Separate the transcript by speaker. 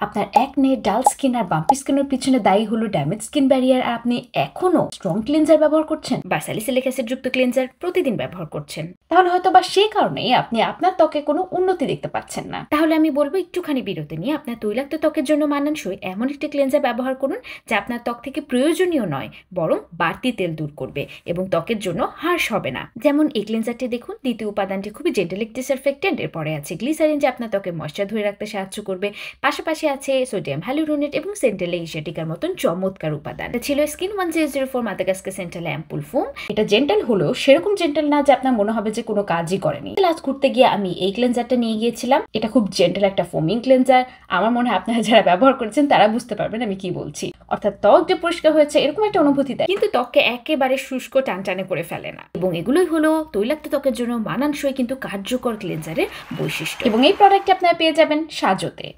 Speaker 1: আপনার একনে, ডাল স্কিন আর বাম্পি স্কিনের পিছনে দায়ী হলো ড্যামেজ স্কিন ব্যারিয়ার, আর আপনি এখনো স্ট্রং ক্লিনজার ব্যবহার করছেন বা স্যালিসিলিক অ্যাসিড যুক্ত ক্লিনজার প্রতিদিন ব্যবহার করছেন, তাহলে হয়তো বা সেই কারণেই আপনি আপনার ত্বকে কোনো উন্নতি দেখতে পাচ্ছেন না। তাহলে আমি বলবো একটুখানি বিরতি নিয়ে আপনার তৈলাক্ত ত্বকের জন্য মানানসই এমন একটি ক্লিনজার ব্যবহার করুন যা আপনার ত্বক থেকে প্রয়োজনীয় নয় বরং বাড়তি তেল দূর করবে এবং ত্বকের জন্য হার্শ হবে না। যেমন এই ক্লিনজারটি দেখুন, দ্বিতীয় উপাদানটি খুবই জেন্টালিক ডিসইনফেক্টেন্ট, এরপরে আছে গ্লিসারিন যা আপনার ত্বকে ময়েশ্চার ধরে রাখতে সাহায্য করবে, পাশাপাশি আছে সোডিয়াম হ্যালুরোনেট এবং সেন্টাল এশিয়াটিকার মতন চমৎকার উপাদান। এটা ছিল স্কিন 1004 মাদাগাস্কার সেন্টাল অ্যাম্পুল ফোম। এটা জেন্টাল হলেও সেরকম জেন্টাল না যে আপনার মনে হবে যে কোনো কাজই করেনি। লাস্ট ঘুরতে গিয়ে আমি এই ক্লেনজারটা নিয়ে গিয়েছিলাম। এটা খুব জেন্টাল একটা ফোমিং ক্লেনজার। আমার মনে হয় আপনারা যারা ব্যবহার করেছেন তারা বুঝতে পারবেন আমি কি বলছি। অর্থাৎ ত্বক যে পরিষ্কার হয়েছে এরকম একটা অনুভূতি দেয়, কিন্তু ত্বককে একেবারে শুষ্ক টানটানে করে ফেলে না। এবং এগুলোই হলো তৈলাক্ত ত্বকের জন্য মানানসই কিন্তু কার্যকর ক্লেনজারের বৈশিষ্ট্য। এবং এই প্রোডাক্টটি আপনারা পেয়ে যাবেন সাজোতে।